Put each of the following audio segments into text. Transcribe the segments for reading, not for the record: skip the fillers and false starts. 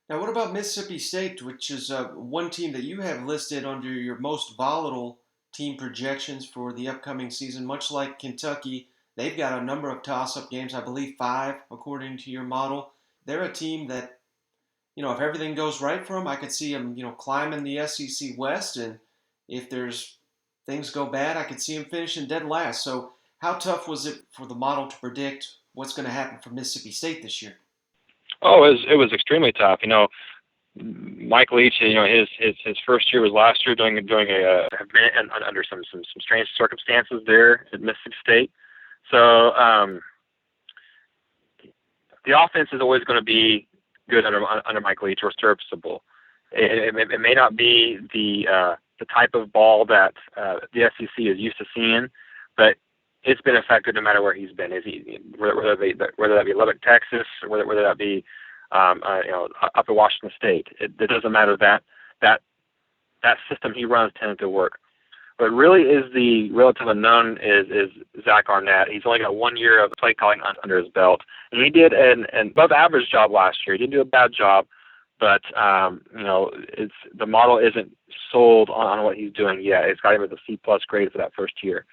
Now, what about Mississippi State, which is one team that you have listed under your most volatile team projections for the upcoming season? Much like Kentucky, they've got a number of toss-up games, I believe five, according to your model. They're a team that, if everything goes right for them, I could see them, climbing the SEC West, and if there's things go bad, I could see them finishing dead last. So, how tough was it for the model to predict what's going to happen for Mississippi State this year? Oh, it was extremely tough. Mike Leach, his first year was last year during under some strange circumstances there at Mississippi State. So the offense is always going to be good under Mike Leach or serviceable. It may not be the type of ball that the SEC is used to seeing, but it's been effective no matter where he's been. Whether that be Lubbock, Texas, or whether that be up at Washington State. It doesn't matter. That system he runs tended to work. But really is the relative unknown is Zach Arnett. He's only got 1 year of play calling under his belt. And he did an above average job last year. He didn't do a bad job, but the model isn't sold on what he's doing yet. It's got him with a C+ grade for that first year.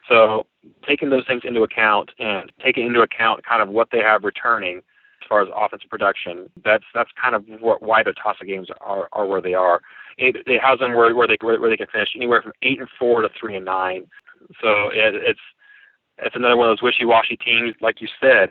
So taking those things into account and taking into account kind of what they have returning as far as offensive production, that's kind of why the toss-up games are where they are. It has them where they can finish anywhere from 8-4 to 3-9. So it's another one of those wishy-washy teams, like you said,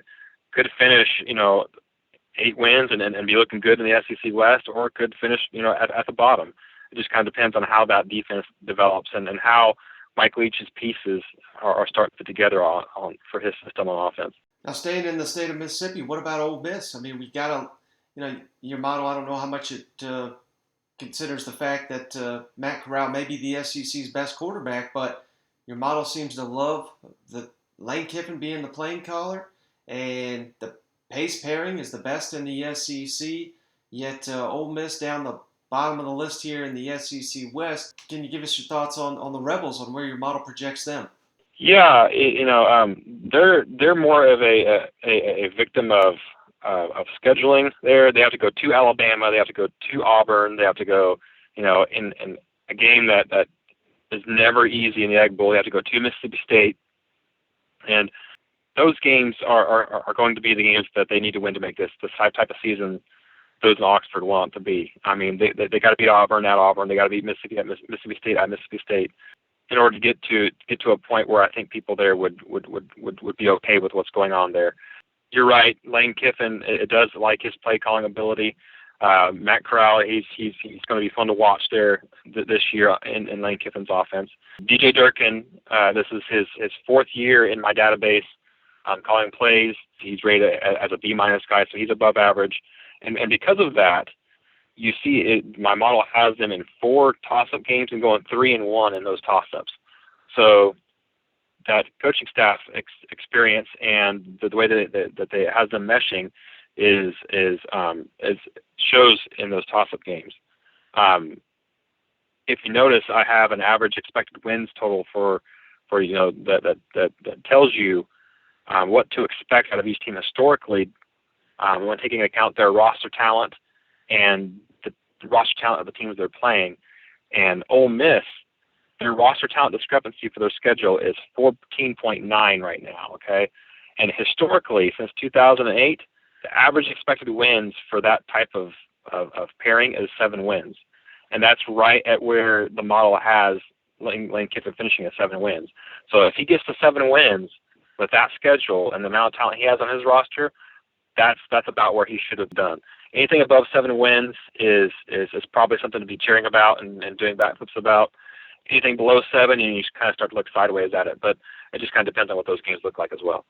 could finish 8 wins and be looking good in the SEC West, or could finish at the bottom. It just kind of depends on how that defense develops and how Mike Leach's pieces are starting to fit together on for his system on offense. Now, staying in the state of Mississippi, what about Ole Miss? I mean, we got to, your model, I don't know how much it considers the fact that Matt Corral may be the SEC's best quarterback, but your model seems to love the Lane Kiffin being the playing caller, and the pace pairing is the best in the SEC, yet Ole Miss down the bottom of the list here in the SEC West. Can you give us your thoughts on the Rebels, on where your model projects them? Yeah, they're more of a victim of scheduling. They have to go to Alabama, they have to go to Auburn, they have to go in a game that is never easy in the Egg Bowl. They have to go to Mississippi State, and those games are going to be the games that they need to win to make this type of season those in Oxford want to be. I mean, they got to beat Auburn at Auburn. They got to beat Mississippi at Mississippi State at Mississippi State in order to get to a point where I think people there would be okay with what's going on there. You're right, Lane Kiffin. It does like his play calling ability. Matt Corral, he's going to be fun to watch there this year in Lane Kiffin's offense. DJ Durkin, this is his fourth year in my database. Calling plays. He's rated as a B- guy, so he's above average. And because of that, you see my model has them in 4 toss-up games and going 3-1 in those toss-ups. So that coaching staff experience and the way that they has them meshing is shows in those toss-up games. If you notice, I have an average expected wins total for that tells you what to expect out of each team historically, when taking into account their roster talent and the roster talent of the teams they're playing. And Ole Miss, their roster talent discrepancy for their schedule is 14.9 right now, okay? And historically, since 2008, the average expected wins for that type of pairing is 7 wins. And that's right at where the model has Lane Kiffin finishing at 7 wins. So if he gets to 7 wins with that schedule and the amount of talent he has on his roster, that's about where he should have done. Anything above 7 wins is probably something to be cheering about and doing backflips about. Anything below 7, you just kind of start to look sideways at it. But it just kind of depends on what those games look like as well.